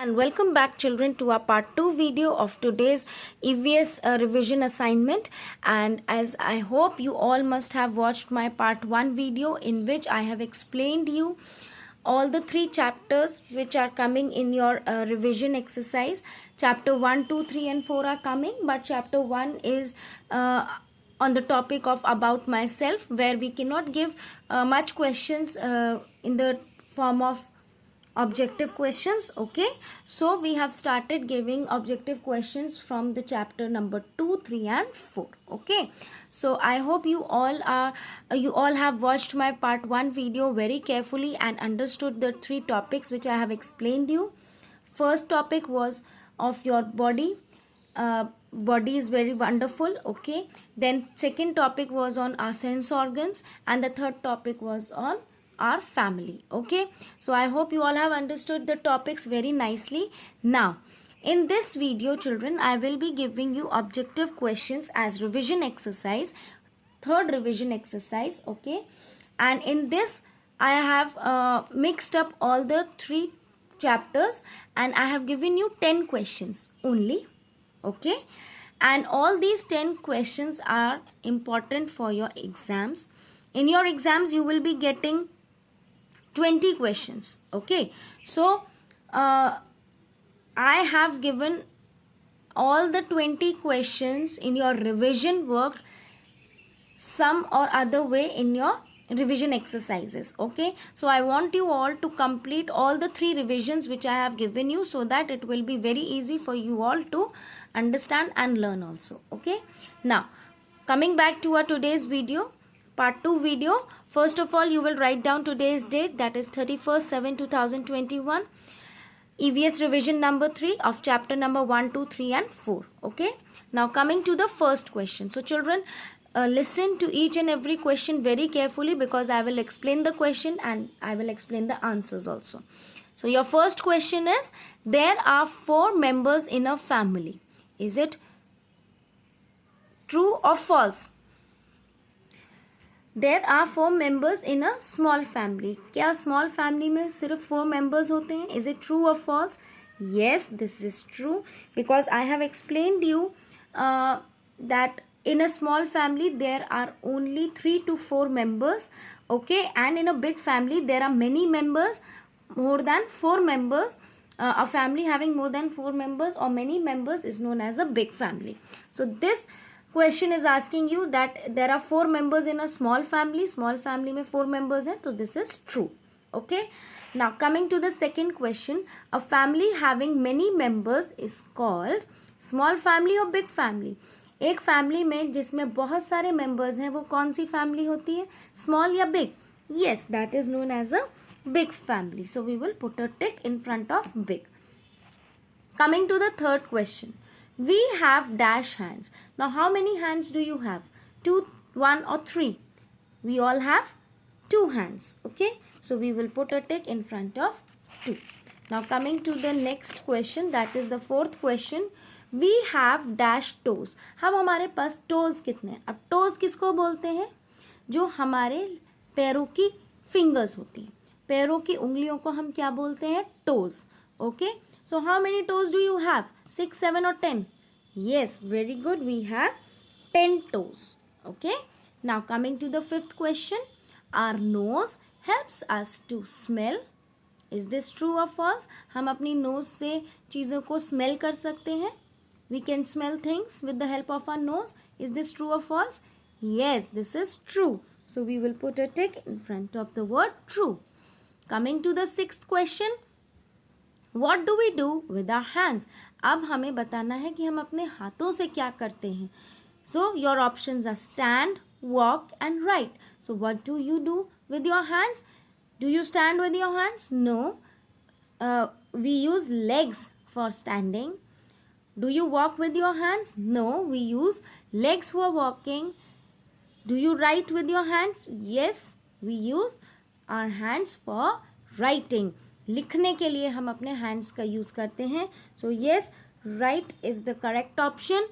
And welcome back children to our part 2 video of today's EVS revision assignment. And as I hope you all must have watched my part 1 video in which I have explained you all the 3 chapters which are coming in your revision exercise. Chapter 1, 2, 3 and 4 are coming, but chapter 1 is on the topic of about myself, where we cannot give much questions in the form of objective questions. Okay, so we have started giving objective questions from the chapter number 2, 3 and 4. Okay, so I hope you all have watched my part 1 video very carefully and understood the 3 topics which I have explained you. First topic was of your body. Body is very wonderful. Okay, then second topic was on our sense organs, and the third topic was on our family. Okay, so I hope you all have understood the topics very nicely. Now in this video children, I will be giving you objective questions as revision exercise, third revision exercise. Okay, and in this I have mixed up all the 3 chapters and I have given you 10 questions only. Okay, and all these 10 questions are important for your exams. In your exams you will be getting 20 questions. Okay, so I have given all the 20 questions in your revision work some or other way in your revision exercises. Okay, so I want you all to complete all the 3 revisions which I have given you, so that it will be very easy for you all to understand and learn also. Okay, now coming back to our today's video, part 2 video. First of all, you will write down today's date, that is 31st/7/2021. EVS revision number 3 of chapter number 1, 2, 3 and 4. Okay, now coming to the first question. So children, listen to each and every question very carefully, because I will explain the question and I will explain the answers also. So your first question is, there are 4 members in a family. Is it true or false? There are 4 members in a small family. क्या small family में सिर्फ 4 members होते हैं? Is it true or false? Yes, this is true, because I have explained you that in a small family there are only 3 to 4 members. Okay, and in a big family there are many members, more than 4 members. A family having more than 4 members or many members is known as a big family. So this question is asking you that there are 4 members in a small family. Small family में 4 members हैं, so this is true. Okay, now coming to the second question, a family having many members is called small family or big family? एक family में जिसमें बहुत सारे members हैं, वो कौन सी फैमिली होती है, स्मॉल या big? Yes, that is known as a big family. So we will put a tick in front of big. Coming to the third question, we have dash hands. Now how many hands do you have? 2, 1 or 3? We all have 2 hands. Okay, so we will put a tick in front of 2. Now coming to the next question, that is the fourth question, we have dash toes. अब हमारे पास toes कितने हैं? अब toes किसको बोलते हैं? जो हमारे पैरों की fingers होती हैं, पैरों की उंगलियों को हम क्या बोलते हैं? Toes. Okay, so how many toes do you have? 6, 7 और 10? Yes, very good, we have 10 toes. Okay, now coming to the fifth question, our nose helps us to smell. Is this true और false? हम अपनी knows से चीज़ों को smell कर सकते हैं. We can smell things with the help of our nose. Is this true और false? Yes, this is true. So we will put a tick in front of the word true. Coming to the sixth question, what do we do with our hands? अब हमें बताना है कि हम अपने हाथों से क्या करते हैं. So your options are stand, walk and write. So what do you do with your hands? Do you stand with your hands? No. We use legs for standing. Do you walk with your hands? No, we use legs for walking. Do you write with your hands? Yes, we use our hands for writing. लिखने के लिए हम अपने hands का use करते हैं. So yes, write is the correct option.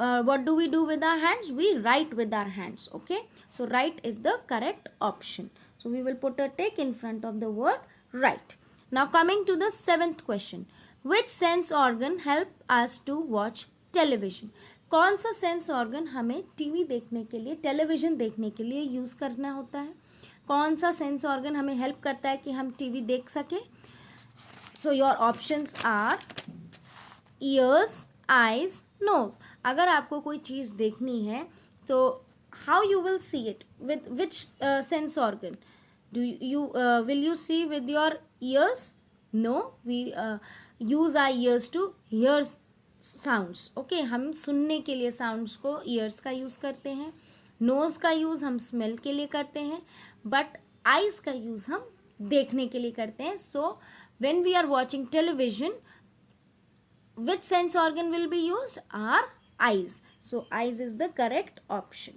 What do we do with our hands? We write with our hands. Okay, so write is the correct option. So we will put a tick in front of the word write. Now coming to the seventh question, which sense organ help us to watch television. कौन सा sense organ हमें TV देखने के लिए, television देखने के लिए use करना होता है? कौन सा सेंस ऑर्गन हमें हेल्प करता है कि हम टीवी देख सके? So your options are ears, eyes, nose. अगर आपको कोई चीज़ देखनी है तो how you will see it, with which sense organ? Do you will you see with your ears? No, we use our ears to hear sounds. Okay, हम सुनने के लिए साउंड्स को ईयर्स का यूज़ करते हैं. नोज़ का यूज़ हम स्मेल के लिए करते हैं, बट आइज़ का यूज़ हम देखने के लिए करते हैं. So when we are watching television, which sense organ will be used? Our eyes. So eyes is the correct option.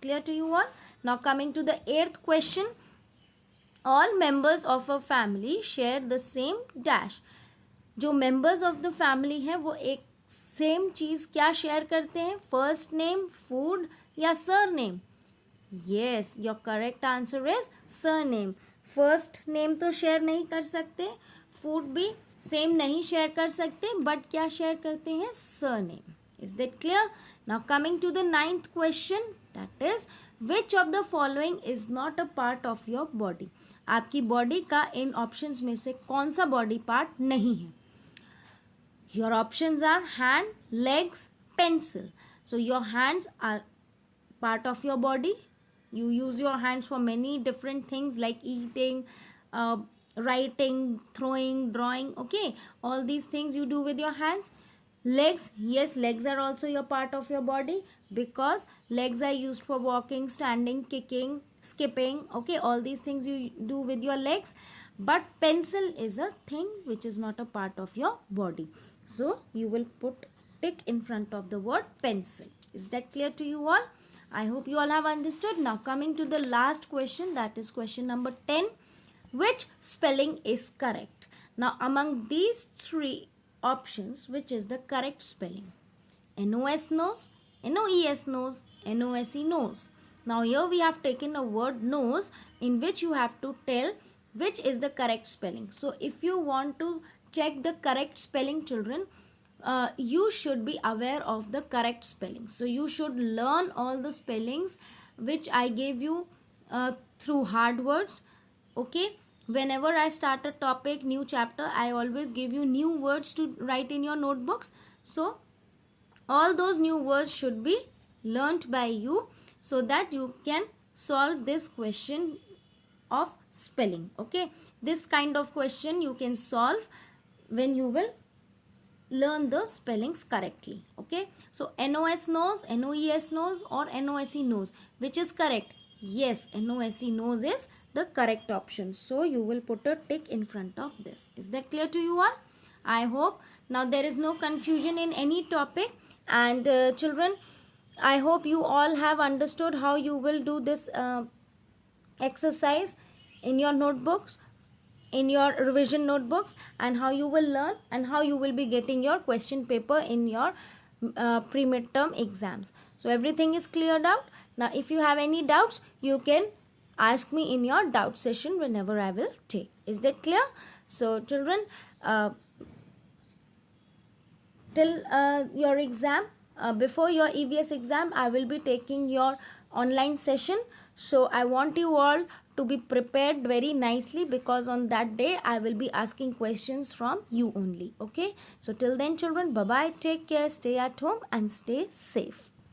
Clear to you all? Now coming to the 8th question. All members of a family share the same dash. जो members of the family हैं वो एक same चीज़ क्या share करते हैं? First name, food या surname? Yes, your correct answer is surname. First name तो share नहीं कर सकते, फूड भी सेम नहीं शेयर कर सकते, बट क्या शेयर करते हैं? Surname. Is that clear? Now coming to the 9th question, that is which of the following is not a part of your body. आपकी बॉडी का इन ऑप्शंस में से कौन सा बॉडी पार्ट नहीं है? Your options are hand, legs, pencil. So your hands are part of your body. You use your hands for many different things like eating, writing, throwing, drawing. Okay, all these things you do with your hands. Legs, yes, legs are also your part of your body because legs are used for walking, standing, kicking, skipping. Okay, all these things you do with your legs. But pencil is a thing which is not a part of your body. So you will put tick in front of the word pencil. Is that clear to you all? I hope you all have understood. Now coming to the last question, that is question number 10. Which spelling is correct? Now among these three options, which is the correct spelling? NOS nose, NOES nose, NOSE nose. Now here we have taken a word nose in which you have to tell which is the correct spelling. So if you want to check the correct spelling, children, you should be aware of the correct spelling. So you should learn all the spellings which I gave you through hard words. Okay, whenever I start a topic, new chapter, I always give you new words to write in your notebooks. So all those new words should be learnt by you so that you can solve this question of spelling. Okay, this kind of question you can solve when you will learn the spellings correctly. Okay, so NOS knows, NOES knows, or NOSE knows, which is correct? Yes, NOSE knows is the correct option. So you will put a tick in front of this. Is that clear to you all? I hope now there is no confusion in any topic. And children, I hope you all have understood how you will do this exercise in your notebooks, in your revision notebooks, and how you will learn and how you will be getting your question paper in your pre-midterm exams. So everything is cleared out. Now if you have any doubts, you can ask me in your doubt session whenever I will take. Is that clear? So children, till your exam, before your EVS exam, I will be taking your online session. So I want you all to be prepared very nicely because on that day I will be asking questions from you only. Okay, so till then children, bye bye, take care, stay at home and stay safe.